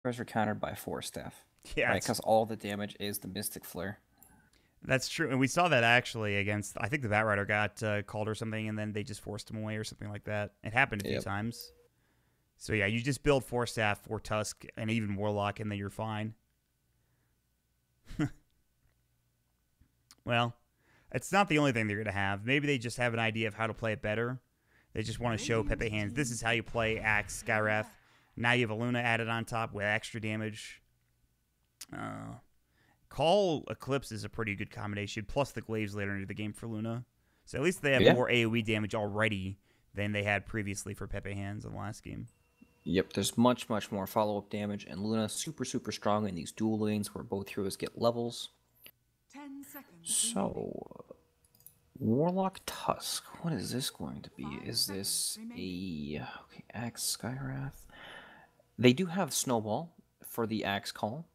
are countered by Force Staff. Yeah, Right, because all the damage is the Mystic Flare. that's true. And we saw that actually against, I think the Batrider got called or something, and then they just forced him away or something like that. It happened a few Yep. times. So yeah, you just build Force Staff or Tusk and even Warlock, and then you're fine. Well, it's not the only thing they're going to have. Maybe they just have an idea of how to play it better. They just want to show Pepe hands. This is how you play Axe, Skywrath. Now you have a Luna added on top with extra damage. Call Eclipse is a pretty good combination, plus the Glaives later into the game for Luna. So at least they have more AoE damage already than they had previously for Pepe hands in the last game. Yep, there's much more follow-up damage, and Luna super strong in these dual lanes where both heroes get levels. 10 seconds. So, Warlock Tusk, what is this going to be? Is this a Axe Skywrath? They do have Snowball for the Axe call,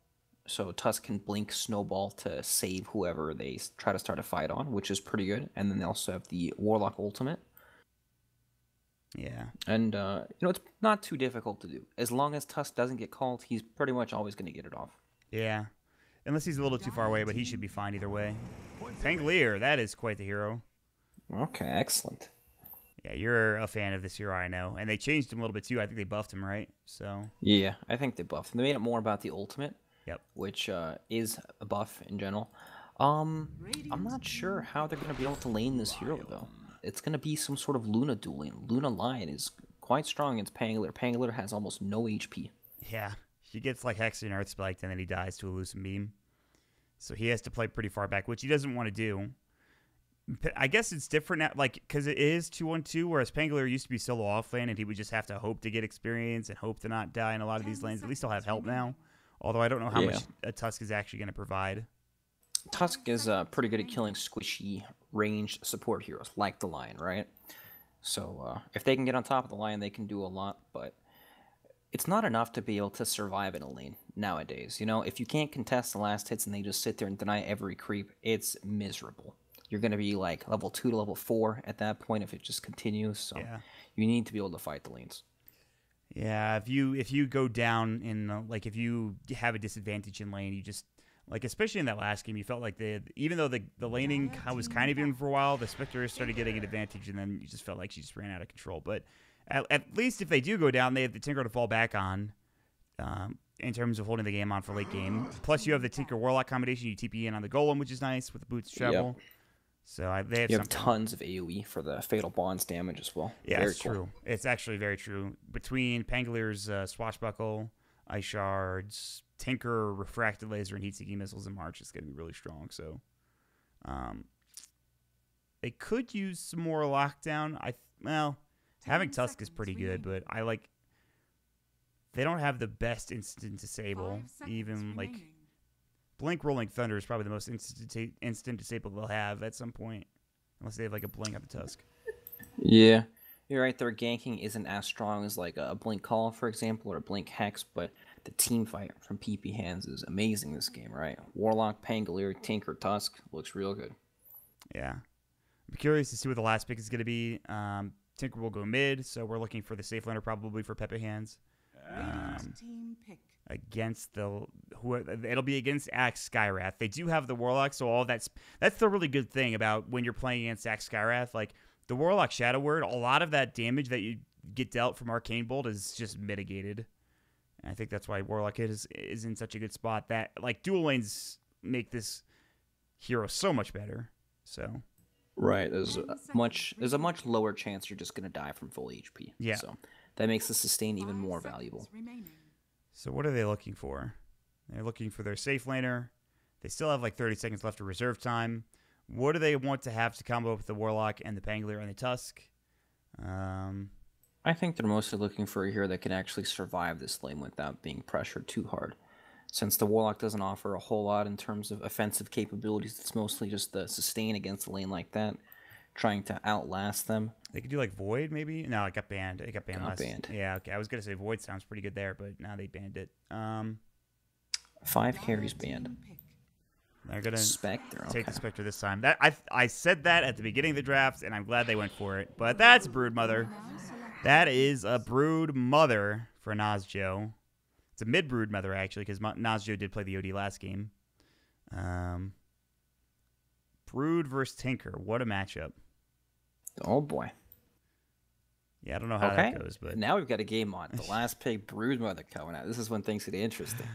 so Tusk can blink Snowball to save whoever they try to start a fight on, which is pretty good. And then they also have the Warlock Ultimate. Yeah. And, it's not too difficult to do. As long as Tusk doesn't get called, he's pretty much always going to get it off. Yeah. Unless he's a little too far away, but he should be fine either way. Pangolier, that is quite the hero. Okay, excellent. Yeah, you're a fan of this hero, I know. And they changed him a little bit too. I think they buffed him, right? So. Yeah, I think they buffed him. They made it more about the ultimate. Yep. Which is a buff in general. I'm not sure how they're going to be able to lane this hero, though. It's going to be some sort of Luna duel lane. Luna Lion is quite strong against Pangolier. Pangolier has almost no HP. Yeah, he gets like Hexed and Earth Spiked, and then he dies to a Lucent Beam. So he has to play pretty far back, which he doesn't want to do. I guess it's different now, like, because it is 2-on-2, whereas Pangolier used to be solo off lane, and he would just have to hope to get experience and hope to not die in a lot of these lanes. At least he'll have help now. Although I don't know how much a Tusk is actually going to provide. Tusk is pretty good at killing squishy, ranged support heroes, like the Lion, right? So if they can get on top of the Lion, they can do a lot, but it's not enough to be able to survive in a lane nowadays. You know, if you can't contest the last hits and they just sit there and deny every creep, it's miserable. You're going to be like level 2 to level 4 at that point if it just continues, so you need to be able to fight the lanes. Yeah, if you go down in, like, if you have a disadvantage in lane, you just, like, especially in that last game, you felt like even though the laning was kind of even for a while, the Spectre started getting an advantage, and then you just felt like she just ran out of control. But at least if they do go down, they have the Tinker to fall back on in terms of holding the game on for late game. Plus, you have the Tinker Warlock combination. You TP in on the Golem, which is nice with the boots to travel. Yep. So they have tons of AoE for the Fatal Bonds damage as well. Yeah, it's true. It's actually very true. Between Pangolier's Swashbuckle, Ice Shards, Tinker, Refracted Laser, and Heat-Seeking Missiles in March, it's going to be really strong. So they could use some more lockdown. Having Tusk is pretty good, but they don't have the best instant disable. Even like Blink Rolling Thunder is probably the most instant disable they'll have at some point, unless they have like a Blink on the Tusk. Yeah, you're right. Their ganking isn't as strong as like a Blink Call, for example, or a Blink Hex, but the team fight from PP Hands is amazing this game, right? Warlock, Pangolier, Tinker, Tusk looks real good. Yeah, I'm curious to see what the last pick is going to be. Tinker will go mid, so we're looking for the safe laner probably for Pepe Hands. Against it'll be against Axe Skywrath. They do have the Warlock, so that's the really good thing about when you're playing against Axe Skywrath. Like the Warlock Shadow Word, a lot of that damage that you get dealt from Arcane Bolt is just mitigated. And I think that's why Warlock is in such a good spot. That like dual lanes make this hero so much better. So right, there's a much lower chance you're just gonna die from full HP. Yeah. So that makes the sustain even more valuable. So what are they looking for? They're looking for their safe laner. They still have like 30 seconds left of reserve time. What do they want to have to combo up with the Warlock and the Pangolier and the Tusk? I think they're mostly looking for a hero that can actually survive this lane without being pressured too hard. Since the Warlock doesn't offer a whole lot in terms of offensive capabilities, it's mostly just the sustain against a lane like that, trying to outlast them. They could do like Void, maybe? No, it got banned. It got banned last. Banned. Yeah, okay. I was gonna say Void sounds pretty good there, but now they banned it. 5 carries banned. They're gonna Spectre. Take the Spectre this time. That I said that at the beginning of the draft, and I'm glad they went for it. But that's Brood Mother. That is a Brood Mother for Nazjo. It's a mid brood mother actually, because Nazjo did play the OD last game. Brood versus Tinker. What a matchup. Oh boy. Yeah, I don't know how that goes, but now we've got a game on. The last pick, Brood Mother coming out. This is when things get interesting.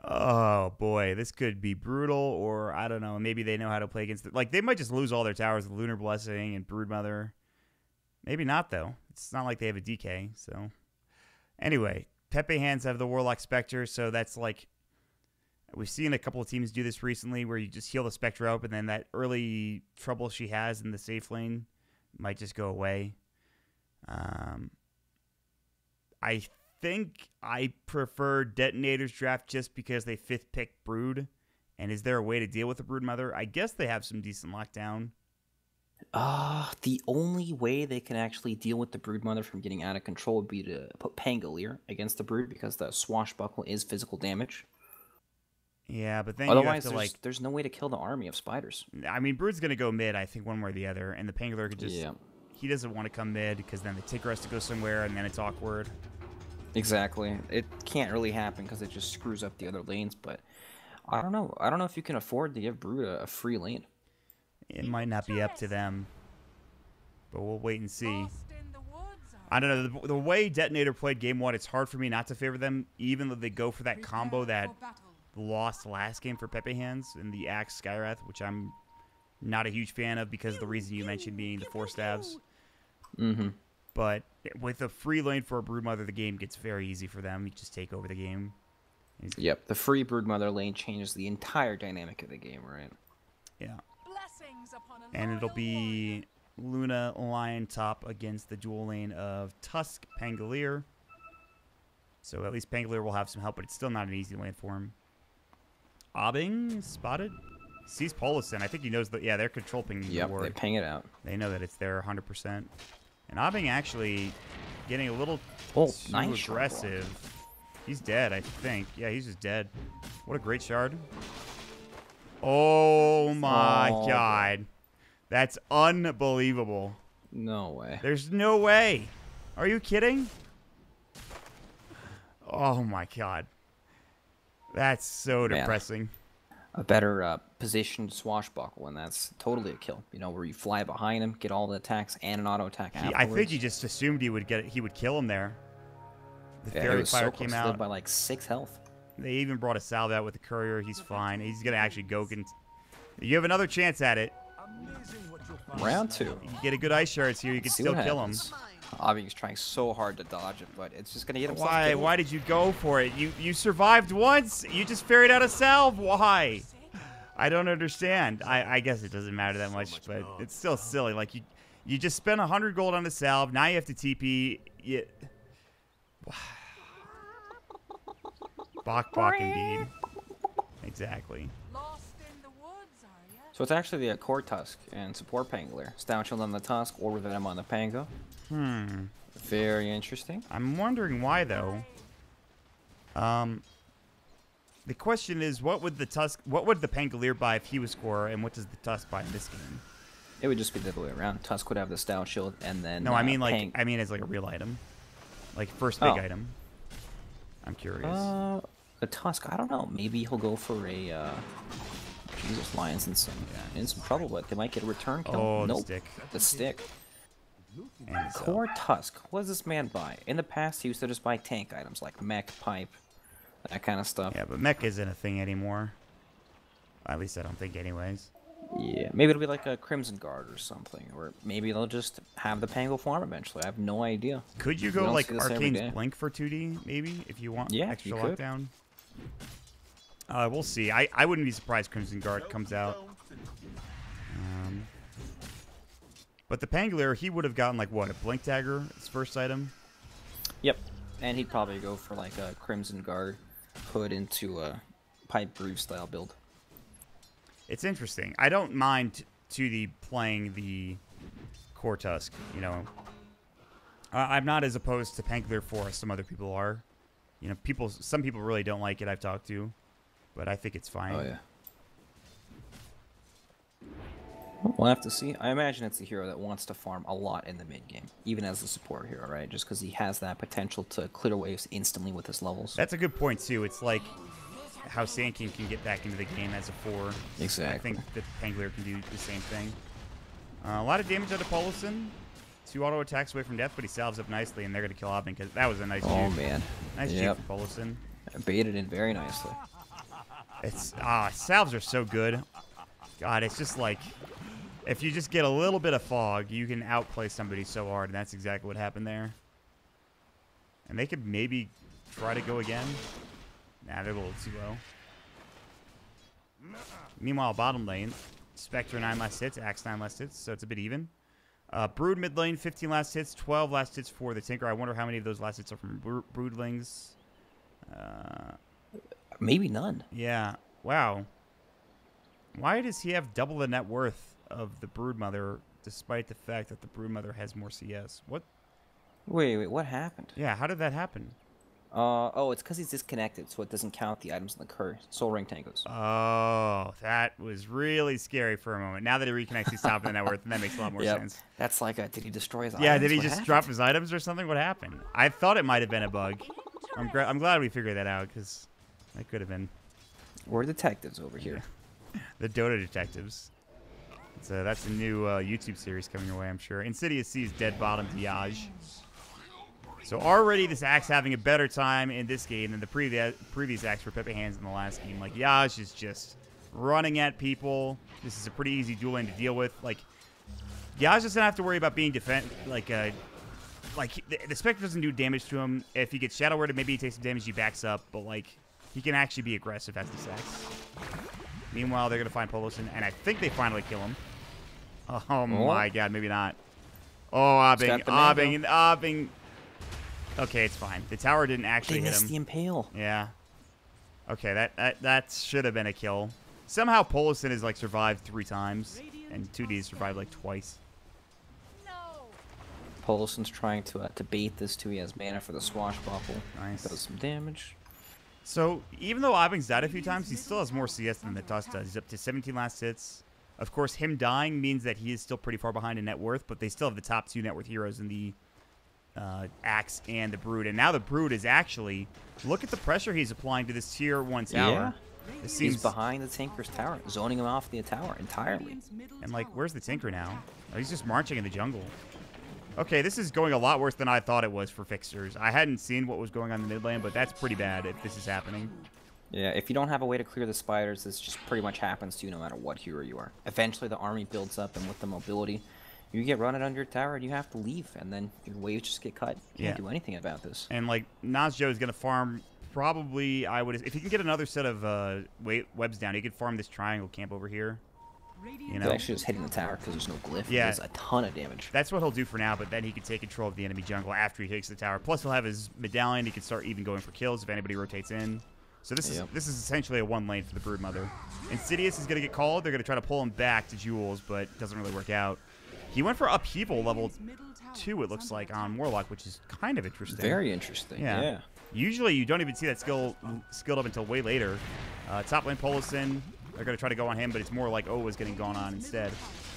Oh boy, this could be brutal, or I don't know. Maybe they know how to play against it. Like they might just lose all their towers with Lunar Blessing and Brood Mother. Maybe not though. It's not like they have a DK. So anyway, Pepe hands have the Warlock Spectre, so that's like we've seen a couple of teams do this recently, where you just heal the Spectre up, and then that early trouble she has in the safe lane might just go away. I think I prefer Detonator's draft just because they 5th pick Brood. And is there a way to deal with the Brood Mother? I guess they have some decent lockdown. The only way they can actually deal with the Brood Mother from getting out of control would be to put Pangolier against the Brood, because the Swashbuckle is physical damage. Yeah, but then otherwise, you have to, there's no way to kill the army of spiders. I mean, Brood's going to go mid, I think, one way or the other. And the Pangolier could just... Yeah. He doesn't want to come mid, because then the Tinker has to go somewhere, and then it's awkward. Exactly. It can't really happen because it just screws up the other lanes, but I don't know. I don't know if you can afford to give Brood a free lane. It might not be up to them, but we'll wait and see. I don't know. The way Detonator played game 1, it's hard for me not to favor them, even though they go for that combo that lost last game for Pepe Hands in the Axe Skywrath, which I'm not a huge fan of because of the reason you mentioned being the 4 stabs. Mm-hmm. But with a free lane for a Brood Mother, the game gets very easy for them. You just take over the game. Yep, the free Brood Mother lane changes the entire dynamic of the game, right? Yeah. And it'll be Luna Lion top against the dual lane of Tusk Pangolier. So at least Pangolier will have some help, but it's still not an easy lane for him. Aubing spotted. Sees Polison. I think he knows that. Yeah, they're control pinging the ward. They ping it out. They know that it's there 100%. And Aubing actually getting a little too aggressive. He's dead, I think. Yeah, he's just dead. What a great shard. Oh my god. That's unbelievable. No way. There's no way. Are you kidding? Oh my god. That's so depressing. A better positioned Swashbuckle, and that's totally a kill. You know, where you fly behind him, get all the attacks and an auto attack afterwards. I think he just assumed he would get it. He would kill him there. The Fairy Fire came out by like 6 health. They even brought a salve out with the courier. He's fine. He's gonna actually go. You have another chance at it. Round 2. You get a good ice shards here. You can still kill him. Aubing's trying so hard to dodge it, but it's just gonna get himself killed. Why did you go for it? You survived once. You just ferried out a salve. Why? I don't understand. I guess it doesn't matter that much, but it's still silly. Like you just spent 100 gold on a salve. Now you have to TP. Bok indeed. Exactly. So it's actually the Core Tusk and support Pangolier. Stout Shield on the Tusk or Venom on the Pango. Very interesting. I'm wondering why though. The question is, what would the Pangolier buy if he was Core, and what does the Tusk buy in this game? It would just be the other way around. Tusk would have the Stout Shield, and then no, I mean as like a real item, like first big item. I'm curious. The Tusk, I don't know. Maybe he'll go for a. Jesus, Lion's in some trouble, but they might get a return kill. Oh, nope. The stick. The stick. Core Tusk. What does this man buy? In the past, he used to just buy tank items like mech, pipe, that kind of stuff. Yeah, but mech isn't a thing anymore. At least I don't think, anyways. Yeah, maybe it'll be like a Crimson Guard or something, or maybe they'll just have the Pango farm eventually. I have no idea. Could you go like Arcane's Blink for 2D, maybe, if you want extra lockdown? We'll see. I wouldn't be surprised Crimson Guard comes out. But the Pangolier, he would have gotten like what, a Blink Dagger, his first item? Yep, and he'd probably go for like a Crimson Guard hood into a Pipe Brew style build. It's interesting. I don't mind 2D playing the Core Tusk, you know. I'm not as opposed to Pangolier 4 as some other people are. You know, some people really don't like it, I've talked to. But I think it's fine. Oh, yeah. We'll have to see. I imagine it's a hero that wants to farm a lot in the mid game, even as a support hero, right? Just because he has that potential to clear waves instantly with his levels. That's a good point too. It's like how Sand King can get back into the game as a 4. Exactly. I think that Pangolier can do the same thing. A lot of damage out of Polison. 2 auto attacks away from death, but he salves up nicely, and they're going to kill Obbing because that was a nice Oh juke. man. Nice juke from Polison. Baited in very nicely. It's salves are so good. God, it's just like if you just get a little bit of fog, you can outplay somebody so hard, and that's exactly what happened there. And they could maybe try to go again. Nah, they're a little too low. Meanwhile, bottom lane, Spectre 9 last hits, Axe 9 last hits, so it's a bit even. Brood mid lane, 15 last hits, 12 last hits for the Tinker. I wonder how many of those last hits are from Broodlings. Maybe none. Yeah. Wow. Why does he have double the net worth of the Broodmother, despite the fact that the Broodmother has more CS? What? Wait, what happened? Yeah, how did that happen? Oh, it's because he's disconnected, so it doesn't count the items in the curse. Soul Ring Tangos. Oh, that was really scary for a moment. Now that he reconnects, he's top of the net worth, and that makes a lot more sense. That's like, did he destroy his Yeah, items? did he What just happened? drop his items or something? What happened? I thought it might have been a bug. I'm glad we figured that out, because that could have been. We're detectives over here. The Dota detectives. So that's a new YouTube series coming your way, I'm sure. Insidious sees dead bottom Diage. So already this Axe having a better time in this game than the previous Axe for Pepe Hands in the last game. Like, Yaj is just running at people. This is a pretty easy duel lane to deal with. Like, Yaj doesn't have to worry about being the Spectre doesn't do damage to him. If he gets Shadow Worded, maybe he takes some damage, he backs up. But, like, he can actually be aggressive as this Axe. Meanwhile, they're going to find Polosin, and I think they finally kill him. Oh, my God, maybe not. Oh, Obbing. Okay, it's fine. The tower didn't actually hit him. They missed the Impale. Yeah. Okay, that should have been a kill. Somehow Polosin has, like, survived 3 times, and 2D survived, like, twice. Polosin's trying to bait this too. He has mana for the swashbuckle. Nice. Does some damage. So, even though Obbing's died a few times, he still has more CS than the Tusk does. He's up to 17 last hits. Of course, him dying means that he is still pretty far behind in net worth, but they still have the top 2 net worth heroes in the Axe and the Brood. And now the Brood is actually... Look at the pressure he's applying to this tier 1 tower. Yeah. This seems... He's behind the Tinker's tower, zoning him off the tower entirely. And, like, where's the Tinker now? Oh, he's just marching in the jungle. Okay, this is going a lot worse than I thought it was for Fixers. I hadn't seen what was going on in the mid lane, but that's pretty bad if this is happening. Yeah, if you don't have a way to clear the spiders, this just pretty much happens to you no matter what hero you are. Eventually the army builds up, and with the mobility, you get run under your tower and you have to leave, and then your waves just get cut. You can't do anything about this. And, like, Nazjo is going to farm probably, if he can get another set of webs down, he could farm this triangle camp over here. You know? He's actually just hitting the tower because there's no glyph. Yeah. He does a ton of damage. That's what he'll do for now, but then he can take control of the enemy jungle after he takes the tower. Plus, he'll have his medallion. He can start even going for kills if anybody rotates in. So this is essentially a 1 lane for the Broodmother. Insidious is going to get called. They're going to try to pull him back to Jules, but it doesn't really work out. He went for upheaval level 2, it looks like, on Warlock, which is kind of interesting. Very interesting. Yeah. Usually, you don't even see that skilled up until way later. Top lane Polosin. They're going to try to go on him, but it's more like is getting gone on instead.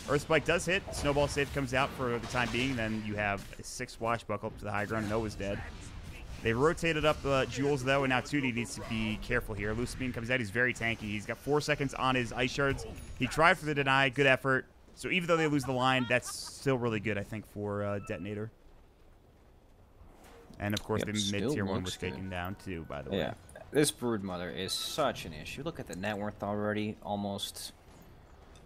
Earthspike does hit. Snowball safe comes out for the time being. Then you have a 6 swashbuckle up to the high ground, and Owa's dead. They've rotated up Jules, though, and now 2D needs to be careful here. Lucibeam comes out. He's very tanky. He's got 4 seconds on his ice shards. He tried for the deny. Good effort. So even though they lose the line, that's still really good, I think, for Detonator. And, of course, the mid-tier 1 was taken down, too, by the way. Yeah. This Broodmother is such an issue. Look at the net worth already, almost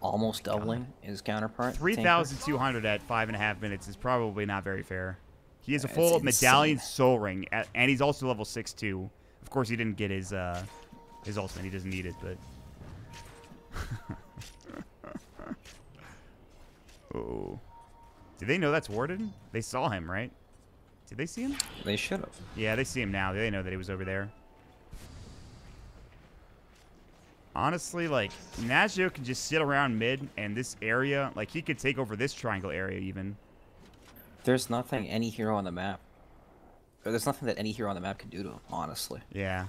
doubling his counterpart. 3,200 at 5.5 minutes is probably not very fair. He has a full medallion soul ring, and he's also level 6 too. Of course, he didn't get his ultimate. He doesn't need it, but. Oh, did they know that's Warden? They saw him, right? Did they see him? They should have. Yeah, they see him now. They know that he was over there. Honestly, like, Nazio can just sit around mid, and this area, like, he could take over this triangle area, even. There's nothing any hero on the map. There's nothing that any hero on the map can do to him, honestly. Yeah.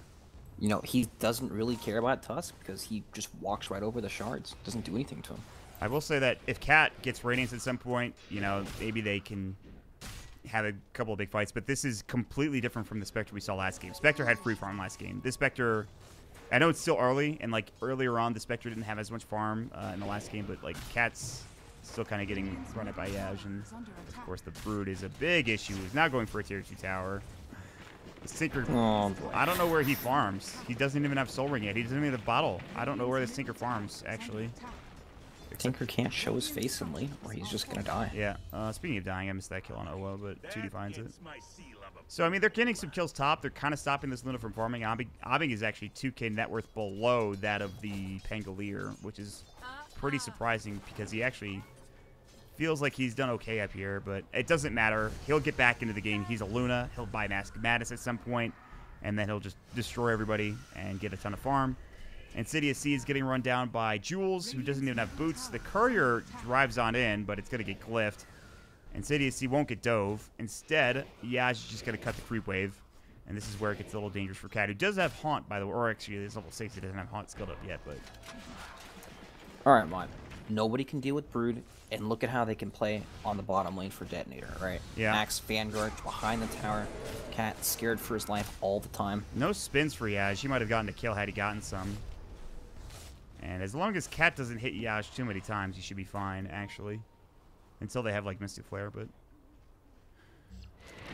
You know, he doesn't really care about Tusk, because he just walks right over the shards. Doesn't do anything to him. I will say that if Cat gets Radiance at some point, you know, maybe they can have a couple of big fights. But this is completely different from the Spectre we saw last game. Spectre had free farm last game. This Spectre, I know it's still early, and like earlier on, the Spectre didn't have as much farm in the last game, but like Cat's still kind of getting run up by Yaj, and of course the Brood is a big issue. He's not going for a tier 2 tower. The Sinker, I don't know where he farms. He doesn't even have Soul Ring yet. He doesn't even have the bottle. I don't know where the Sinker farms, actually. Tinker can't show his face in late, or he's just gonna die. Yeah. Speaking of dying, I missed that kill on Owa, but 2D finds it. So, I mean, they're getting some kills top. They're kind of stopping this Luna from farming. Aubing is actually 2k net worth below that of the Pangolier, which is pretty surprising because he actually feels like he's done okay up here, but it doesn't matter. He'll get back into the game. He's a Luna. He'll buy Mask of Madness at some point, and then he'll just destroy everybody and get a ton of farm. Insidious C is getting run down by Jules, who doesn't even have boots. The Courier drives on in, but it's going to get glyphed. Insidious C won't get dove. Instead, Yaj is just going to cut the creep wave, and this is where it gets a little dangerous for Cat, who does have Haunt, by the way, or actually, this level 6, he doesn't have Haunt skilled up yet, but... Alright, Mod. Nobody can deal with Brood, and look at how they can play on the bottom lane for Detonator, right? Yeah. Axe Vanguard behind the tower. Cat scared for his life all the time. No spins for Yaj. He might have gotten a kill had he gotten some. And as long as Cat doesn't hit Yaj too many times, he should be fine, actually. Until they have, like, Mystic Flare, but...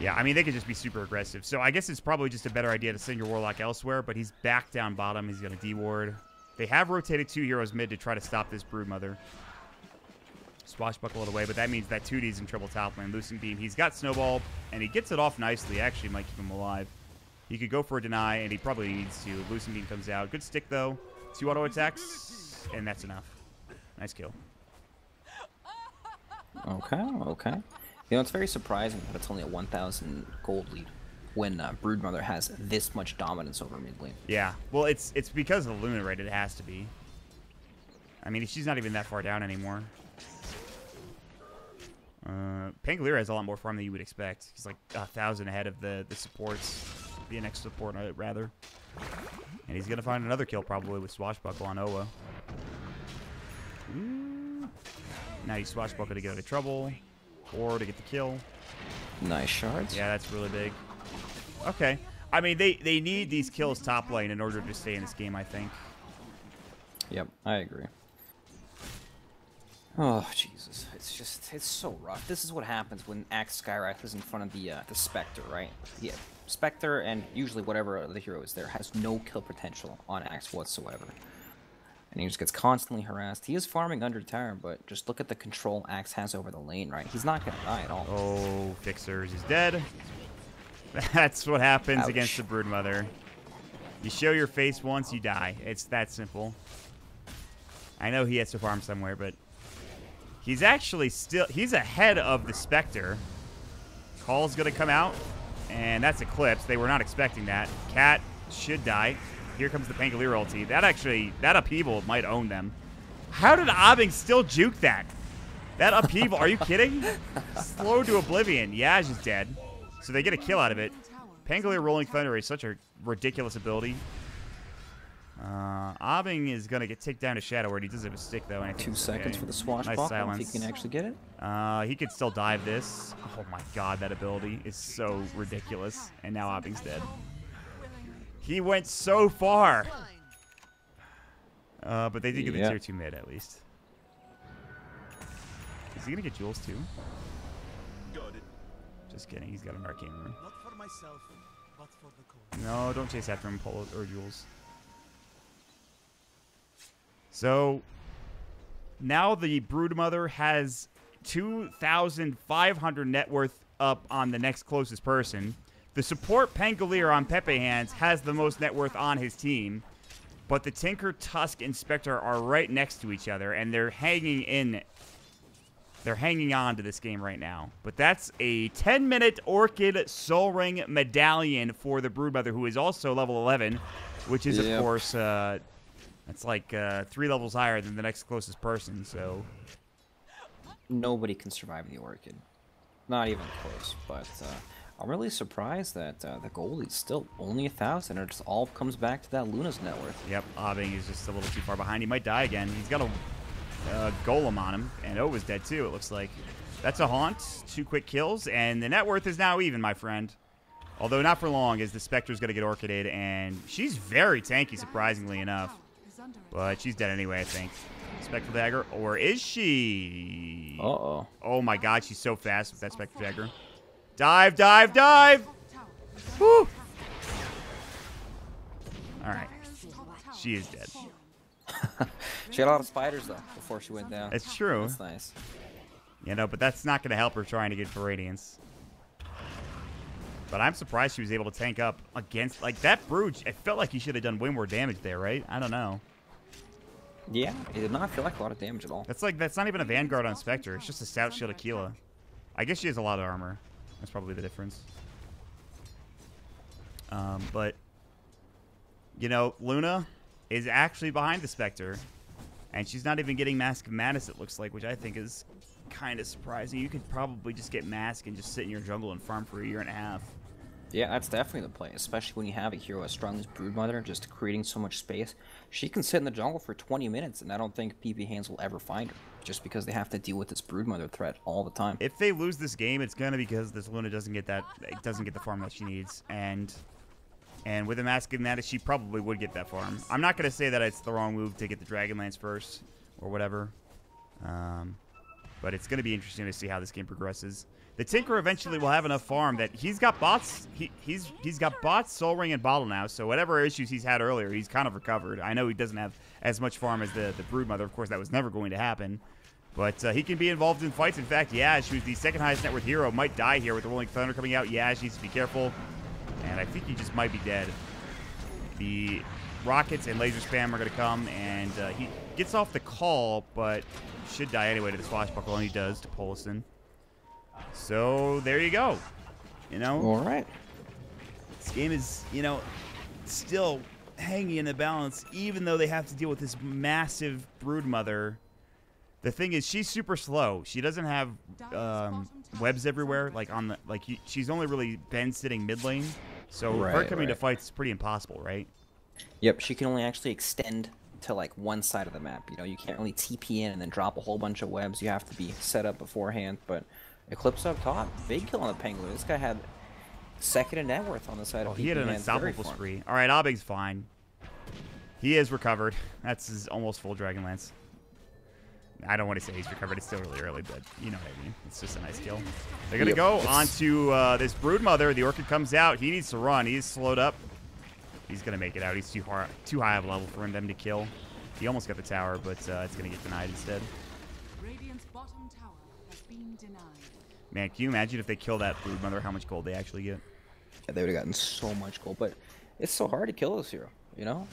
Yeah, I mean, they could just be super aggressive. So I guess it's probably just a better idea to send your Warlock elsewhere, but he's back down bottom. He's going to D-ward. They have rotated 2 heroes mid to try to stop this Broodmother. Swashbuckle it away, but that means that 2D's in trouble top lane. Lucent Beam, he's got Snowball, and he gets it off nicely. Actually, might keep him alive. He could go for a deny, and he probably needs to. Lucent Beam comes out. Good stick, though. 2 auto attacks, and that's enough. Nice kill. Okay, okay. You know, it's very surprising that it's only a 1,000 gold lead when Broodmother has this much dominance over mid lane. Yeah, well, it's because of the Luna, right? It has to be. I mean, she's not even that far down anymore. Pangolier has a lot more farm than you would expect. He's like 1,000 ahead of the supports, the next support, rather. And he's going to find another kill probably with Swashbuckle on Owa. Now you Swashbuckle to get out of trouble, or to get the kill. Nice shards. Yeah, that's really big. Okay. I mean, they need these kills top lane in order to stay in this game, I think. Yep, I agree. Oh, Jesus. It's so rough. This is what happens when Axe Skywrath is in front of the Spectre, right? Yeah, Spectre and usually whatever other hero is there has no kill potential on Axe whatsoever. And he just gets constantly harassed. He is farming under tower, but just look at the control Axe has over the lane, right? He's not going to die at all. Oh, Fixers is dead. That's what happens Ouch. against the Broodmother. You show your face once, you die. It's that simple. I know he has to farm somewhere, but he's actually still... He's ahead of the Spectre. Call's going to come out, and that's Eclipse. They were not expecting that. Cat should die. Here comes the Pangolier ulti. That upheaval might own them. How did Aubing still juke that? That upheaval, are you kidding? Slow to oblivion. Yaj is dead. So they get a kill out of it. Pangolier Rolling Thunder is such a ridiculous ability. Aubing is going to get ticked down to Shadow Word. He does have a stick, though. And 2 seconds for the Swashbuckle, nice silence. if he can actually get it. He could still dive this. Oh my god, that ability is so ridiculous. And now Aubing's dead. He went so far. But they did get the tier 2 mid, at least. Is he going to get Jules, too? Just kidding. He's got an Arcane Room. Not for myself, but for the cause. No, don't chase after him, Polo or Jules. So, now the Broodmother has 2,500 net worth up on the next closest person. The support Pangolier on Pepe Hands has the most net worth on his team. But the Tinker, Tusk, and Spectre are right next to each other, and they're hanging in. They're hanging on to this game right now. But that's a 10-minute Orchid Soul Ring Medallion for the Broodmother, who is also level 11, which is, of course, that's like 3 levels higher than the next closest person, so... Nobody can survive the Orchid. Not even close, but I'm really surprised that the gold is still only 1,000. It just all comes back to that Luna's net worth. Yep, Aubing is just a little too far behind. He might die again. He's got a golem on him, and O was dead too, it looks like. That's a haunt, 2 quick kills, and the net worth is now even, my friend. Although not for long, as the Spectre's going to get orchided, and she's very tanky, surprisingly enough. But she's dead anyway, I think. Spectral Dagger, or is she? Uh-oh. Oh my god, she's so fast with that Spectral Dagger. Dive, dive, dive! Woo! Alright. She is dead. She had a lot of spiders, though, before she went down. It's true. That's nice. You know, but that's not going to help her trying to get for Radiance. But I'm surprised she was able to tank up against... Like, that Brood, it felt like he should have done way more damage there, right? I don't know. Yeah, it did not feel like a lot of damage at all. That's not even a Vanguard on Spectre. It's just a Stout Shield Aquila. I guess she has a lot of armor. That's probably the difference. But, you know, Luna is actually behind the Spectre. And she's not even getting Mask of Madness, it looks like, which I think is kind of surprising. You could probably just get Mask and just sit in your jungle and farm for a year and a half. Yeah, that's definitely the play, especially when you have a hero as strong as Broodmother, just creating so much space. She can sit in the jungle for 20 minutes, and I don't think PP Hands will ever find her, just because they have to deal with this Broodmother threat all the time. If they lose this game, it's gonna be because this Luna doesn't get the farm that she needs, and with a Mask of Madness, she probably would get that farm. I'm not gonna say that it's the wrong move to get the Dragonlance first or whatever, but it's gonna be interesting to see how this game progresses. The Tinker eventually will have enough farm that he's got bots. He's got bots, Soul Ring, and Bottle now. So whatever issues he's had earlier, he's kind of recovered. I know he doesn't have as much farm as the Broodmother. Of course, that was never going to happen. But he can be involved in fights. In fact, Yash, who's the second highest net worth hero, might die here with the Rolling Thunder coming out. Yash needs to be careful, and I think he just might be dead. The rockets and laser spam are going to come, and he gets off the call, but should die anyway to the swashbuckle, and he does to Polison. So there you go. You know, All right. this game is, you know, still hanging in the balance, even though they have to deal with this massive Broodmother. The thing is, she's super slow. She doesn't have webs everywhere. She's only really been sitting mid lane. So her coming to fights is pretty impossible, right? Yep, she can only actually extend to like one side of the map. You know, you can't really TP in and then drop a whole bunch of webs. You have to be set up beforehand. But Eclipse up top, big kill on the Pangolin. This guy had second in net worth on the side of he had an unstoppable spree. All right, Abeg's fine. He is recovered. That's his almost full Dragonlance. I don't want to say he's recovered. It's still really early, but you know what I mean. It's just a nice kill. They're going to go onto this Broodmother. The Orchid comes out. He needs to run. He's slowed up. He's going to make it out. He's too high of a level for them to kill. He almost got the tower, but it's going to get denied instead. Radiant's bottom tower has been denied. Man, can you imagine if they kill that Broodmother, how much gold they actually get? Yeah, they would have gotten so much gold, but it's so hard to kill this hero, you know?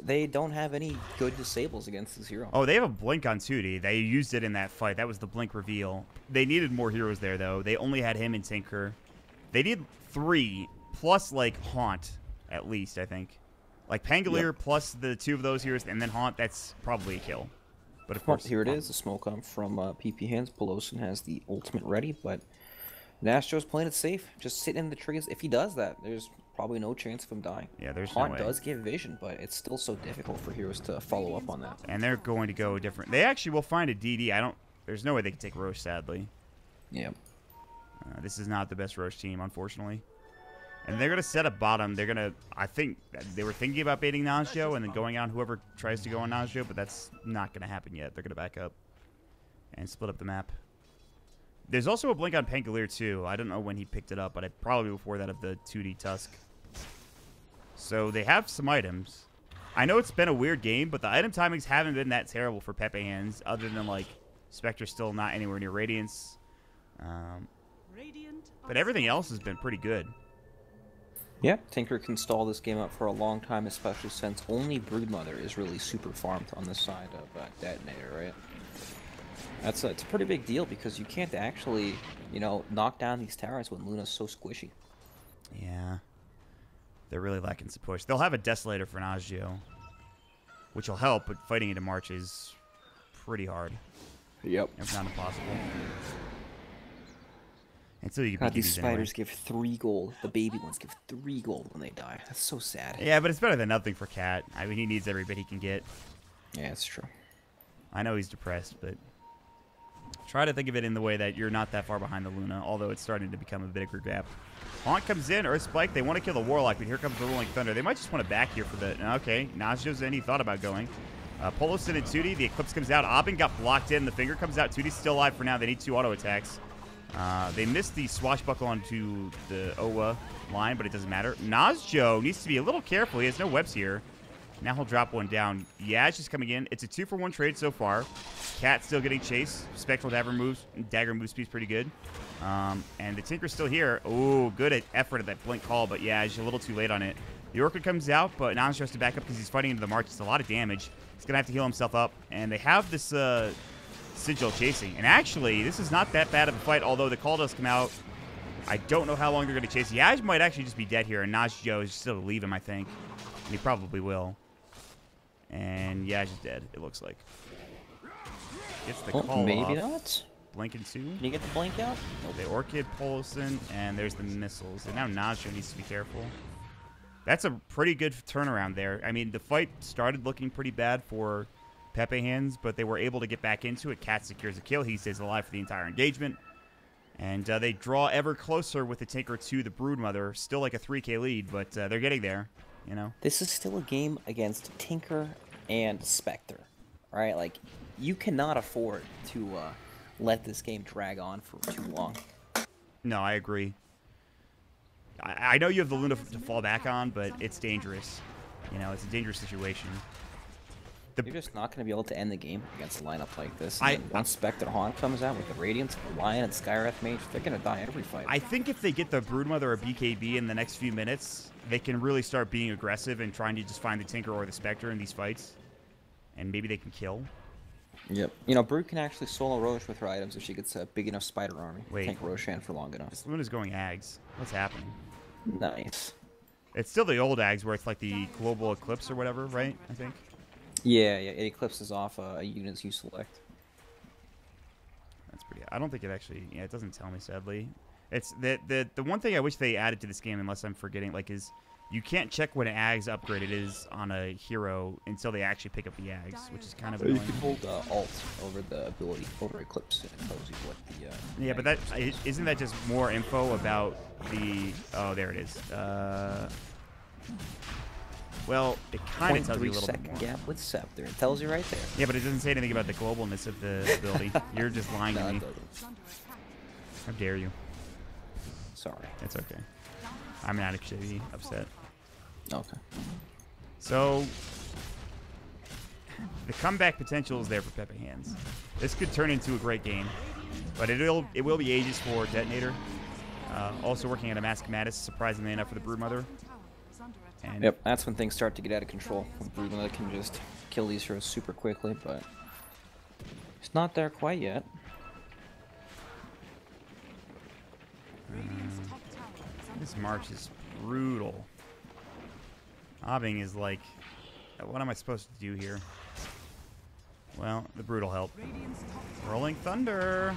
They don't have any good disables against this hero. Oh, they have a blink on Tootie. They used it in that fight. That was the blink reveal. They needed more heroes there, though. They only had him and Tinker. They need 3 plus, like, Haunt, at least, I think. Like, Pangolier plus the 2 of those heroes, and then Haunt, that's probably a kill. But, of course, here it is, the smoke up from PP Hands. Pelosin has the ultimate ready, but Nastro's playing it safe. Just sitting in the trees. If he does that, there's probably no chance of him dying. Yeah, there's Haunt no way. does give vision, but it's still so difficult for heroes to follow up on that. And they're going to go different. They actually will find a DD. There's no way they can take Roche, sadly. Yeah. This is not the best Roche team, unfortunately. And they're going to set up bottom. They're going to, I think, they were thinking about baiting Najio and then going on whoever tries to go on Najio, but that's not going to happen yet. They're going to back up and split up the map. There's also a blink on Pangolier, too. I don't know when he picked it up, but probably before that of the 2D Tusk. So they have some items. I know it's been a weird game, but the item timings haven't been that terrible for Pepe Hands, other than, like, Spectre still not anywhere near Radiance. But everything else has been pretty good. Yeah, Tinker can stall this game up for a long time, especially since only Broodmother is really super farmed on this side of Detonator, right? It's a pretty big deal because you can't actually, you know, knock down these towers when Luna's so squishy. Yeah. They're really lacking some push. They'll have a Desolator for Najio, which will help, but fighting into March is pretty hard. Yep. If not impossible. Until you God, can these spiders give 3 gold. The baby ones give 3 gold when they die. That's so sad. Yeah, but it's better than nothing for Cat. I mean, he needs every bit he can get. Yeah, it's true. I know he's depressed, but try to think of it in the way that you're not that far behind the Luna, although it's starting to become a bigger gap. Haunt comes in, Earth Spike. They want to kill the Warlock, but here comes the Rolling Thunder. They might just want to back here for the... Okay, Najjo's in. He thought about going. Polosin and Tootie. The Eclipse comes out. Aubin got blocked in. The Finger comes out. Tootie's still alive for now. They need 2 auto attacks. They missed the Swashbuckle onto the Owa line, but it doesn't matter. Najjo needs to be a little careful. He has no webs here. Now he'll drop one down. Yaz just coming in. It's a 2-for-1 trade so far. Cat still getting chased. Spectral Dagger move speed's pretty good. And the Tinker's still here. Oh, good effort at that blink call, but yeah, he's a little too late on it. The Orchid comes out, but Najjo has to back up because he's fighting into the March. It's a lot of damage. He's going to have to heal himself up. And they have this Sigil chasing. And actually, this is not that bad of a fight, although the call does come out. I don't know how long they're going to chase. Yaz might actually just be dead here, and Najjo is still to leave him, I think. And he probably will. And Yaz is dead, it looks like. Gets the call maybe off. not. Blinking 2. Can you get the blink out? The Orchid, Polison, and there's the missiles. And now Najjo needs to be careful. That's a pretty good turnaround there. I mean, the fight started looking pretty bad for Pepe Hands, but they were able to get back into it. Cat secures a kill. He stays alive for the entire engagement. And they draw ever closer with the Tinker to the Broodmother. Still like a 3K lead, but they're getting there, you know? This is still a game against Tinker and Spectre, all right? Like, you cannot afford to let this game drag on for too long. No, I agree. I know you have the Luna to fall back on, but it's dangerous. You know, it's a dangerous situation. You're just not going to be able to end the game against a lineup like this. And once Spectre Haunt comes out with the Radiance, Lion, and Skywrath Mage, they're going to die every fight. I think if they get the Broodmother or BKB in the next few minutes, they can really start being aggressive and trying to just find the Tinker or the Spectre in these fights. And maybe they can kill. Yep. You know, Brood can actually solo Roche with her items if she gets a big enough spider army. Wait. Tank Roshan for long enough. This Luna's going Ags. What's happening? Nice. It's still the old Ags where it's like the Global Eclipse or whatever, right? I think. Yeah, it eclipses off units you select. That's pretty... I don't think it actually... Yeah, it doesn't tell me, sadly. It's the one thing I wish they added to this game, unless I'm forgetting, like, is you can't check what an Ag's upgraded is on a hero until they actually pick up the Ags, which is kind of annoying. You can hold Alt over the ability, over Eclipse, and it tells you what the... yeah, but that isn't that just more info about the... Oh, there it is. Well, it kind of tells you a little bit more. 0.3 second gap with Scepter. It tells you right there. Yeah, but it doesn't say anything about the globalness of the ability. You're just lying to me. It doesn't. How dare you? Sorry. It's okay. I'm not actually upset. Okay. So, the comeback potential is there for Pepe Hands. This could turn into a great game, but it will be ages for Detonator. Also working at a Mask Mattis, surprisingly enough, for the Broodmother. And yep, that's when things start to get out of control. When Broodmother can just kill these heroes super quickly, but it's not there quite yet. This March is brutal. Obbing is like, what am I supposed to do here? Well, the brutal help. Rolling Thunder.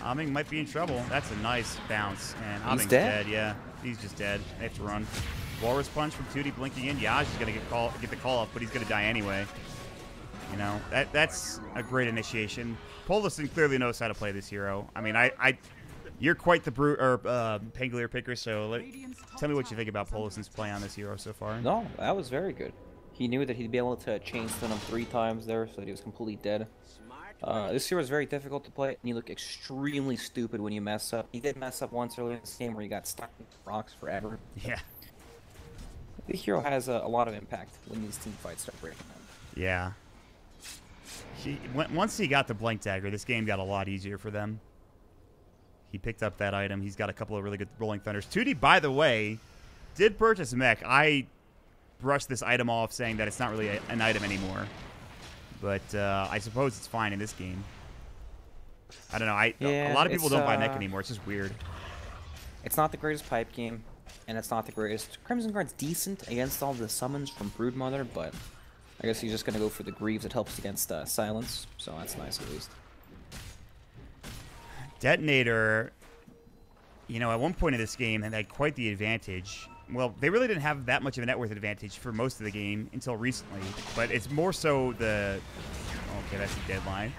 Obbing might be in trouble. That's a nice bounce. And Obbing's dead. Yeah, he's just dead. They have to run. Walrus Punch from Tootie blinking in. Yaj is going to get the call off, but he's going to die anyway. You know, that's a great initiation. Polison clearly knows how to play this hero. I mean, you're quite the Pangolier picker, so tell me what you think about Polison's play on this hero so far. No, that was very good. He knew that he'd be able to chain stun him 3 times there, so that he was completely dead. This hero is very difficult to play, and you look extremely stupid when you mess up. He did mess up once earlier in this game where he got stuck in rocks forever. Yeah. The hero has a lot of impact when these team fights start breaking out. Yeah. Once he got the Blank Dagger, this game got a lot easier for them. He picked up that item. He's got a couple of really good Rolling Thunders. Tootie, by the way, did purchase a mech. I brushed this item off saying that it's not really an item anymore. But I suppose it's fine in this game. I don't know. A lot of people don't buy mech anymore. It's just weird. It's not the greatest pipe game, and it's not the greatest. Crimson Guard's decent against all the summons from Broodmother, but I guess he's just going to go for the Greaves. It helps against Silence, so that's nice at least. Detonator, you know, at one point in this game, had quite the advantage. Well, they really didn't have that much of a net worth advantage for most of the game until recently, but it's more so the... Okay, that's a deadline.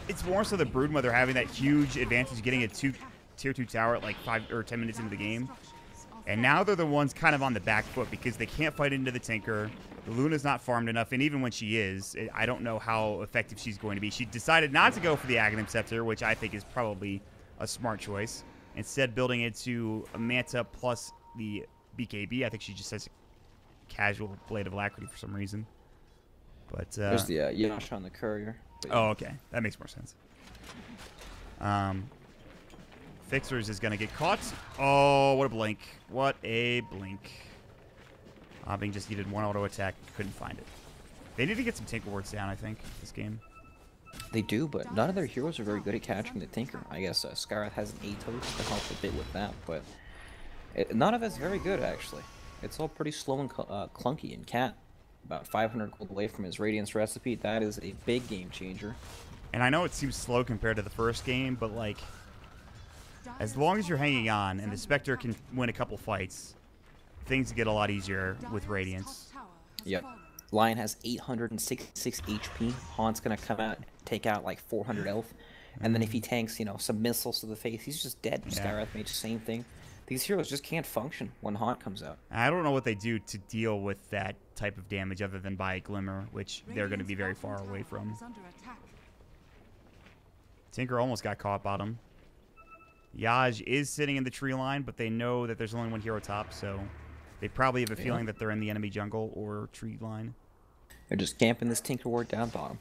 It's more so the Broodmother having that huge advantage, getting a tier 2 tower at like 5 or 10 minutes into the game. And now they're the ones kind of on the back foot because they can't fight into the Tinker. The Luna's not farmed enough, and even when she is, I don't know how effective she's going to be. She decided not to go for the Aghanim Scepter, which I think is probably a smart choice. Instead, building it to a Manta plus the BKB. I think she just has a casual Blade of Alacrity for some reason. But there's the Yash on the courier. Oh, okay. That makes more sense. Fixers is going to get caught. Oh, what a blink. What a blink. Obbing just needed one auto attack. Couldn't find it. They need to get some Tinker Wards down, I think, this game. They do, but none of their heroes are very good at catching the Tinker. I guess Skyrath has an Atos to help a bit with that, but none of it's very good, actually. It's all pretty slow and clunky, and Cat, about 500 gold away from his Radiance recipe. That is a big game changer. And I know it seems slow compared to the first game, but, like, as long as you're hanging on and the Spectre can win a couple fights, things get a lot easier with Radiance. Yep. Lion has 866 HP. Haunt's gonna come out, take out like 400 health, and then if he tanks, you know, some missiles to the face, he's just dead. Yeah. Skyrath made the same thing. These heroes just can't function when Haunt comes out. I don't know what they do to deal with that type of damage other than by Glimmer, which they're going to be very far away from. Tinker almost got caught bottom. Yaj is sitting in the tree line, but they know that there's only one hero top, so they probably have a feeling that they're in the enemy jungle or tree line. They're just camping this Tinker Ward down bottom.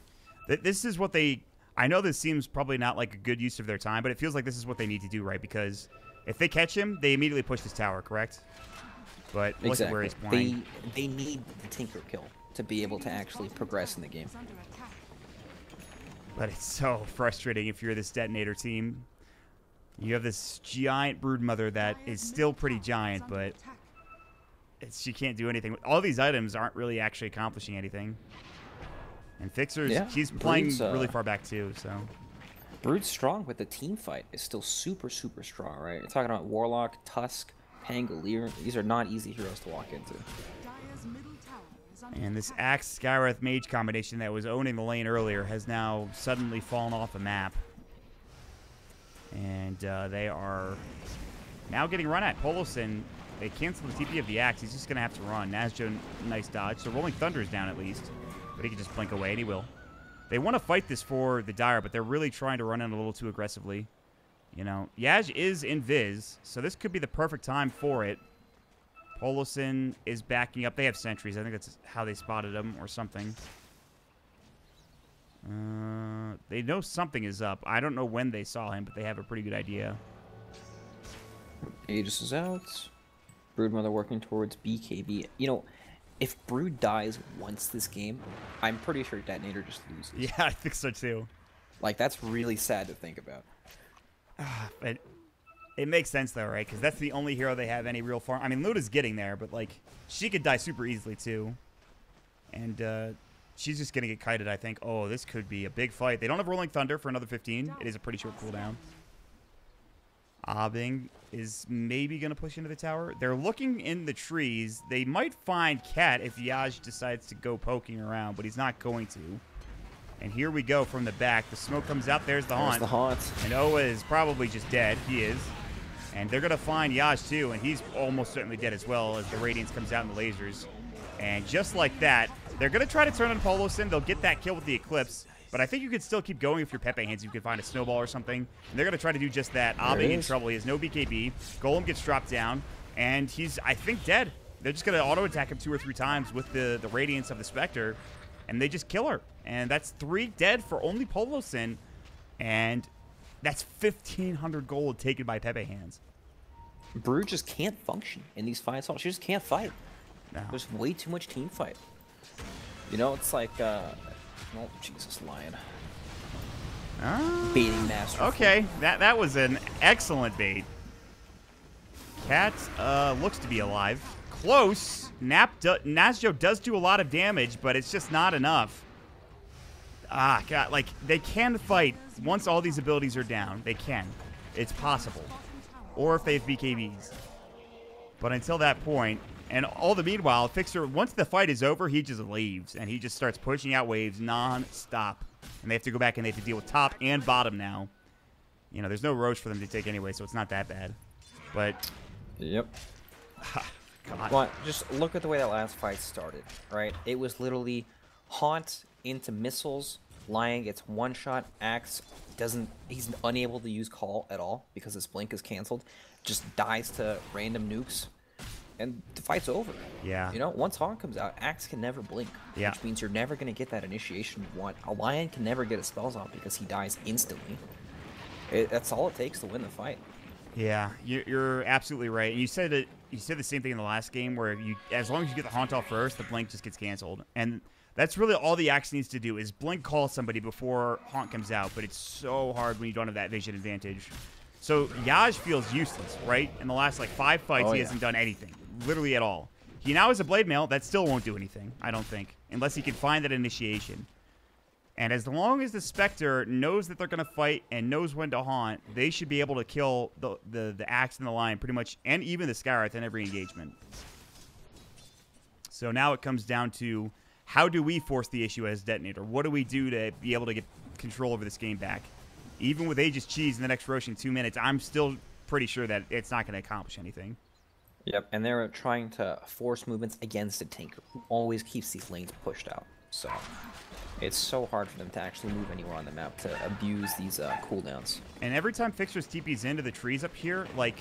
This is what they... I know this seems probably not like a good use of their time, but it feels like this is what they need to do, right? Because if they catch him, they immediately push this tower, correct? But look at where he's playing. They need the Tinker kill to be able to actually progress in the game. But it's so frustrating if you're this Detonator team. You have this giant Broodmother that is still pretty giant, but she can't do anything. All these items aren't really actually accomplishing anything. And Fixer's, he's playing really far back too, so. Brood's strong, but the team fight is still super, super strong, right? You're talking about Warlock, Tusk, Pangolier. These are not easy heroes to walk into. And this Axe Skyrath Mage combination that was owning the lane earlier has now suddenly fallen off the map. And they are now getting run at. Polosin, they canceled the TP of the Axe. He's just going to have to run. Nazjo, nice dodge. So Rolling Thunder is down at least. But he can just blink away, and he will. They want to fight this for the Dire, but they're really trying to run in a little too aggressively. You know, Yaj is in Viz, so this could be the perfect time for it. Polosin is backing up. They have sentries. I think that's how they spotted him or something. They know something is up. I don't know when they saw him, but they have a pretty good idea. Aegis is out. Broodmother working towards BKB. You know, if Brood dies once this game, I'm pretty sure Detonator just loses. Yeah, I think so too. Like, that's really sad to think about. But it makes sense though, right? Because that's the only hero they have any real farm. I mean, Luda's getting there, but like, she could die super easily too. And she's just gonna get kited, I think. Oh, this could be a big fight. They don't have Rolling Thunder for another 15. It is a pretty short cooldown. Obbing is maybe going to push into the tower. They're looking in the trees. They might find Cat if Yaj decides to go poking around, but he's not going to. And here we go from the back. The smoke comes out. There's the Haunt. There's the Haunt. And Oa is probably just dead. He is. And they're going to find Yaj too, and he's almost certainly dead as well as the Radiance comes out in the lasers. And just like that, they're going to try to turn on Polosin. They'll get that kill with the Eclipse. But I think you could still keep going if you're Pepe hands. You could find a snowball or something. And they're going to try to do just that. Obbing in trouble. He has no BKB. Golem gets dropped down. And he's, I think, dead. They're just going to auto-attack him 2 or 3 times with the Radiance of the Spectre. And they just kill her. And that's 3 dead for only Polosin. And that's 1,500 gold taken by Pepe hands. Brood just can't function in these fights. She just can't fight. No. There's way too much team fight. You know, it's like... Oh, Jesus, Lion. Baiting master. Okay, that was an excellent bait. Cat looks to be alive. Close. Nazjo does do a lot of damage, but it's just not enough. Ah, God, like, they can fight once all these abilities are down. They can. It's possible. Or if they have BKBs. But until that point... And all the meanwhile, Fixer, once the fight is over, he just leaves. And he just starts pushing out waves non-stop. And they have to go back and they have to deal with top and bottom now. You know, there's no Roche for them to take anyway, so it's not that bad. But... Yep. God. Well, just look at the way that last fight started, right? It was literally Haunt into missiles, Lion gets one shot, Axe he's unable to use Call at all because his blink is cancelled, just dies to random nukes, and the fight's over. Yeah. You know, once Haunt comes out, Axe can never blink, yeah. which means you're never going to get that initiation you want. A Lion can never get his spells off because he dies instantly. That's all it takes to win the fight. Yeah, you're absolutely right. And you said the same thing in the last game where as long as you get the Haunt off first, the blink just gets canceled. And that's really all the Axe needs to do is blink call somebody before Haunt comes out, but it's so hard when you don't have that vision advantage. So Yaj feels useless, right? In the last like 5 fights, he hasn't done anything, literally at all. He now has a Blade Mail, that still won't do anything, I don't think, unless he can find that initiation. And as long as the Spectre knows that they're going to fight and knows when to Haunt, they should be able to kill the Axe and the Lion pretty much, and even the Skywrath in every engagement. So now it comes down to, how do we force the issue as Detonator? What do we do to be able to get control over this game back? Even with Aegis Cheese in the next Roche in 2 minutes, I'm still pretty sure that it's not going to accomplish anything. Yep, and they're trying to force movements against a Tinker, who always keeps these lanes pushed out. So it's so hard for them to actually move anywhere on the map to abuse these cooldowns. And every time Fixer's TP's into the trees up here, like,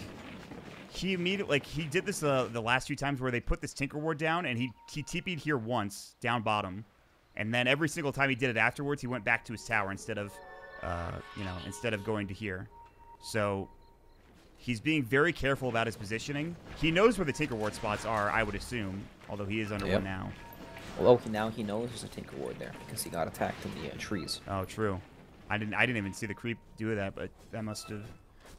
he immediately, like, he did this the last few times where they put this Tinker Ward down, and he TP'd here once, down bottom. And then every single time he did it afterwards, he went back to his tower instead of, instead of going to here. So he's being very careful about his positioning. He knows where the Tinker Ward spots are, I would assume, although he is under one now. Well, now he knows there's a Tinker Ward there because he got attacked in the trees. Oh, true. I didn't even see the creep do that, but that must have...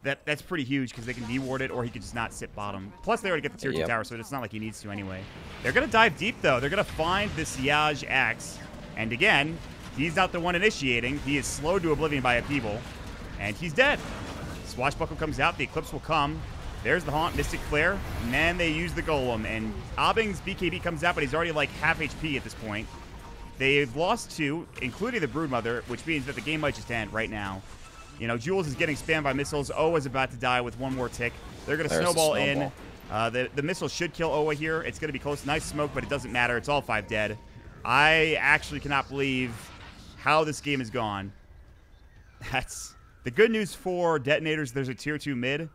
That's pretty huge because they can de-ward it or he could just not sit bottom. Plus, they already get the tier 2 tower, so it's not like he needs to anyway. They're going to dive deep, though. They're going to find this Yaj Axe. And again, he's not the one initiating. He is slowed to oblivion by Upheaval. And he's dead. Swashbuckle comes out. The Eclipse will come. There's the Haunt, Mystic Flare. And then they use the Golem. And Abing's BKB comes out, but he's already like half HP at this point. They've lost 2, including the Broodmother, which means that the game might just end right now. You know, Jules is getting spammed by missiles. Owa's about to die with one more tick. They're going to snowball in. The missile should kill Owa here. It's going to be close. Nice smoke, but it doesn't matter. It's all 5 dead. I actually cannot believe how this game has gone. That's the good news for Detonators. There's a tier 2 mid,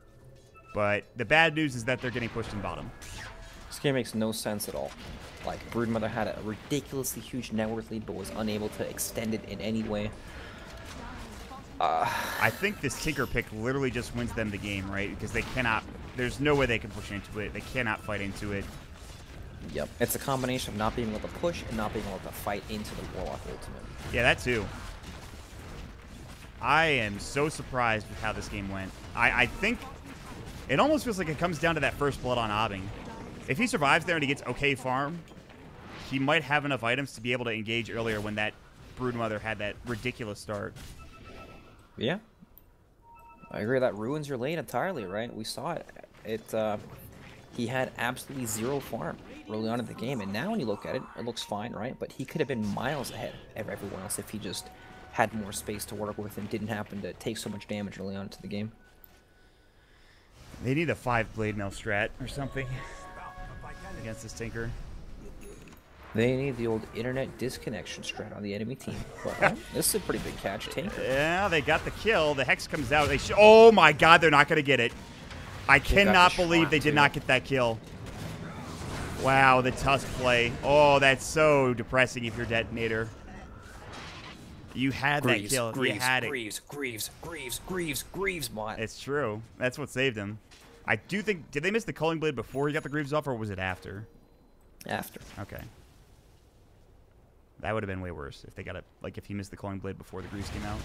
but the bad news is that they're getting pushed in bottom. This game makes no sense at all. Like, Broodmother had a ridiculously huge net worth lead, but was unable to extend it in any way. I think this Tinker pick literally just wins them the game, right? Because they cannot... There's no way they can push into it. They cannot fight into it. Yep. It's a combination of not being able to push and not being able to fight into the Warlock ultimate. Yeah, that too. I am so surprised with how this game went. I think... It almost feels like it comes down to that first blood on Abing. If he survives there and he gets okay farm, he might have enough items to be able to engage earlier when that Broodmother had that ridiculous start. Yeah, I agree. That ruins your lane entirely, right? We saw it. He had absolutely 0 farm early on in the game, and now when you look at it, it looks fine, right? But he could have been miles ahead of everyone else if he just had more space to work with and didn't happen to take so much damage early on into the game. They need a 5 Blade Mail strat or something against this Tinker. They need the old internet disconnection strat on the enemy team. But this is a pretty big catch, Tinker. Yeah, they got the kill. The Hex comes out. Oh my god, they're not going to get it. I cannot believe they did not get that kill. Wow, the Tusk play. Oh, that's so depressing if you're Detonator. You had that kill. You had it. Greaves, bot. It's true. That's what saved him. I do think... Did they miss the Culling Blade before he got the Greaves off, or was it after? After. Okay. That would have been way worse if they got it, like if he missed the Culling Blade before the Greaves came out.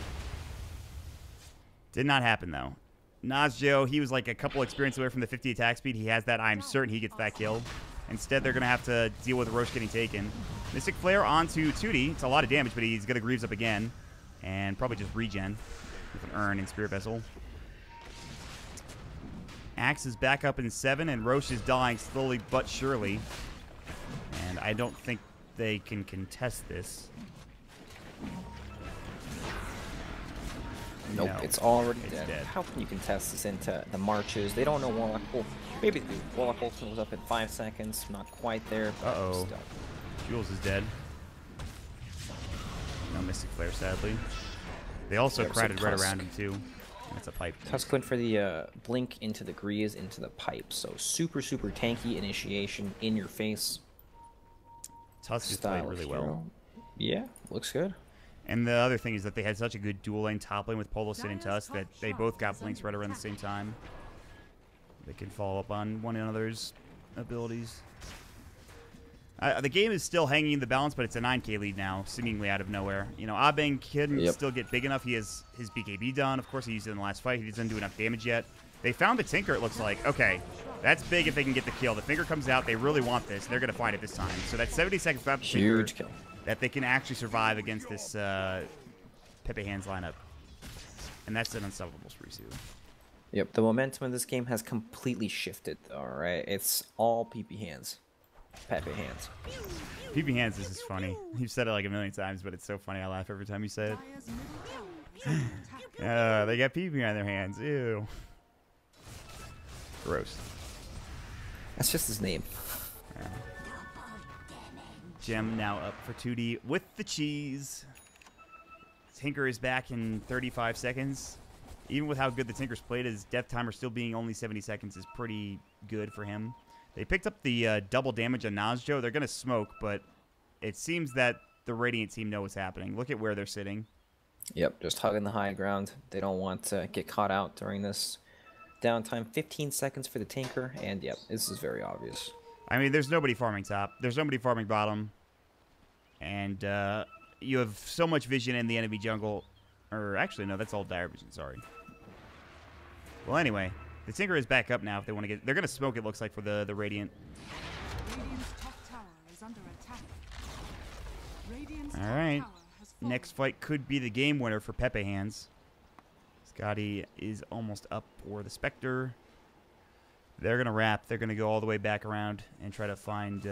Did not happen though. Nazjo, he was like a couple experience away from the 50 attack speed. He has that. I'm certain he gets that kill. Instead, they're going to have to deal with Roche getting taken. Mystic Flare onto Tootie. It's a lot of damage, but he's going to Greaves up again. And probably just regen with an Urn and Spirit Vessel. Axe is back up in 7, and Roche is dying slowly but surely. And I don't think they can contest this. Nope, No, it's already it's dead. dead. How can you contest this into the marches? They don't know Warlock. Well, maybe the Warlock ultimate was up in 5 seconds. Not quite there, but Uh-oh. still. Jules is dead. No Mystic Flare, sadly. They also Yeah, crowded right Tusk. around him, too. That's a pipe. Tusk went for the blink into the Grease, into the pipe. So super, super tanky initiation in your face. Tusk just played Style really hero. well. Yeah, looks good. And the other thing is that they had such a good dual lane top lane with Polosin and Tusk that they both got blinks right around the same time. They can follow up on one another's abilities. The game is still hanging in the balance, but it's a 9k lead now, seemingly out of nowhere. You know, Abeng can still get big enough. He has his BKB done. Of course, he used it in the last fight. He doesn't do enough damage yet. They found the Tinker, it looks like. Okay, that's big if they can get the kill. The Finger comes out. They really want this. They're going to find it this time. So that's 70 seconds left. Huge kill. That they can actually survive against this Pepe Hands lineup. And that's an unstoppable Sprisu. Yep, the momentum of this game has completely shifted. All right, it's all PP Hands. Pepe Hands. PP Hands, this is funny. You've said it like a million times, but it's so funny. I laugh every time you say it. Dire's middle tower is under attack. They got PP on their hands. Ew. Gross. That's just his name. Gem now up for 2D with the cheese. Tinker is back in 35 seconds. Even with how good the Tinker's played, his death timer still being only 70 seconds is pretty good for him. They picked up the double damage on Nazjo. They're going to smoke, but it seems that the Radiant team know what's happening. Look at where they're sitting. Yep, just hugging the high ground. They don't want to get caught out during this downtime. 15 seconds for the Tinker, and yep, this is very obvious. I mean, there's nobody farming top. There's nobody farming bottom. And you have so much vision in the enemy jungle. Or actually, no, that's all dire vision, sorry. Well, anyway, the Tinker is back up now if they want to get... They're going to smoke, it looks like, for the Radiant. Radiant's top tower is under attack. Radiant's All top right. tower has fallen. Next fight could be the game winner for Pepe Hands. Scotty is almost up for the Spectre. They're going to wrap. They're going to go all the way back around and try to find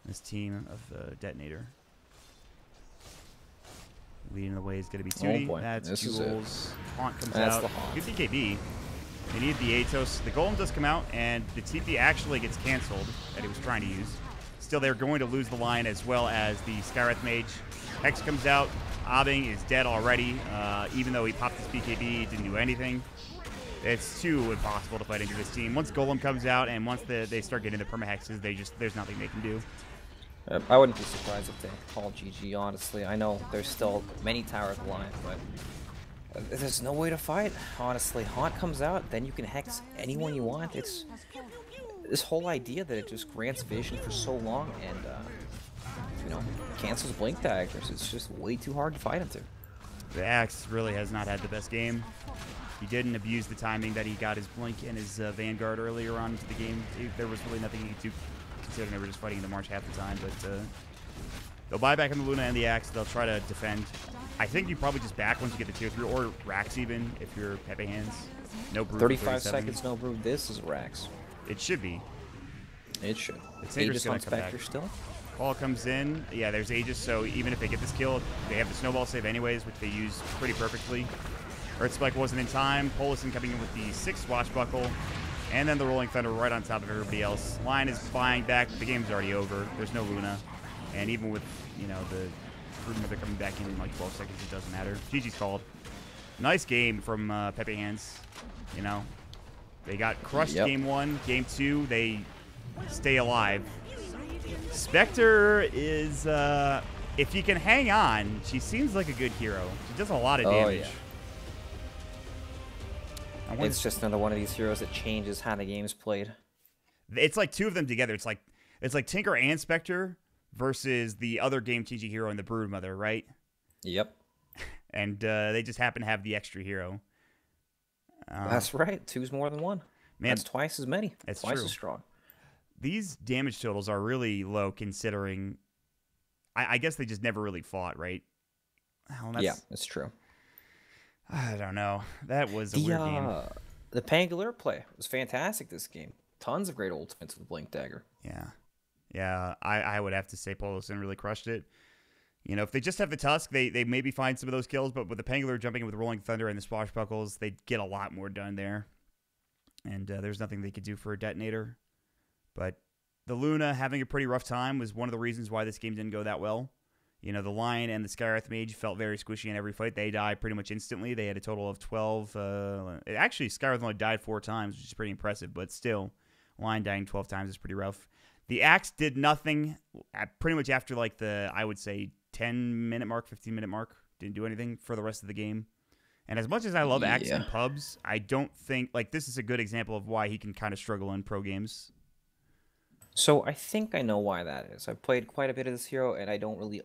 this team of Detonator. Leading the way is going to be Tootie. Oh boy, That's this is it. Jules. Haunt comes That's out. the Haunt. Good BKB. They need the Atos. The Golem does come out, and the TP actually gets canceled that he was trying to use. Still, they're going to lose the line as well as the Skywrath Mage. Hex comes out. Abing is dead already. Even though he popped his BKB, he didn't do anything. It's too impossible to fight into this team. Once Golem comes out and once they start getting the perma-hexes, there's nothing they can do. I wouldn't be surprised if they call GG, honestly. I know there's still many towers alive, but there's no way to fight, honestly. Haunt comes out, then you can hex anyone you want. It's this whole idea that it just grants vision for so long and, you know, cancels blink daggers. It's just way too hard to fight into. The Axe really has not had the best game. He didn't abuse the timing that he got his blink and his Vanguard earlier on into the game. There was really nothing he could do, considering they were just fighting in the March half the time. But they'll buy back on the Luna and the Axe. They'll try to defend. I think you probably just back once you get the tier 3, or Rax even, if you're Pepe Hands. No brew. 35 seconds, no brew. This is Rax. It should be. It should. It's Aegis on gonna come back. Spectre still. Ball comes in. Yeah, there's Aegis, so even if they get this kill, they have the snowball save anyways, which they use pretty perfectly. Earth Spike wasn't in time. Polison coming in with the 6th Swashbuckle. And then the Rolling Thunder right on top of everybody else. Line is buying back. The game's already over. There's no Luna. And even with, you know, the Broodmother coming back in like 12 seconds, it doesn't matter. GG's called. Nice game from Pepe Hands. You know, they got crushed game 1. Game 2, they stay alive. Spectre is, if he can hang on, she seems like a good hero. She does a lot of damage. Yeah. It's just another one of these heroes that changes how the game's played. It's like two of them together. It's like Tinker and Spectre versus the other game-changing hero in the Broodmother, right? Yep. And they just happen to have the extra hero. That's right. 2's more than 1. Man, that's twice as many. That's twice true. as strong. These damage totals are really low considering... I guess they just never really fought, right? Well, yeah, it's true. I don't know. That was a weird game. The Pangolier play was fantastic this game. Tons of great ultimates with Blink Dagger. Yeah. Yeah, I would have to say Polison really crushed it. You know, if they just have the Tusk, they maybe find some of those kills, but with the Pangler jumping in with the Rolling Thunder and the Swashbuckles, they get a lot more done there. And there's nothing they could do for a Detonator. But the Luna having a pretty rough time was one of the reasons why this game didn't go that well. You know, the Lion and the Skywrath Mage felt very squishy in every fight. They died pretty much instantly. They had a total of 12. Actually, Skywrath only died 4 times, which is pretty impressive. But still, Lion dying 12 times is pretty rough. The Axe did nothing pretty much after, like, the, I would say, 10-minute mark, 15-minute mark. Didn't do anything for the rest of the game. And as much as I love Axe in pubs, I don't think, like, this is a good example of why he can kind of struggle in pro games. So I think I know why that is. I've played quite a bit of this hero, and I don't really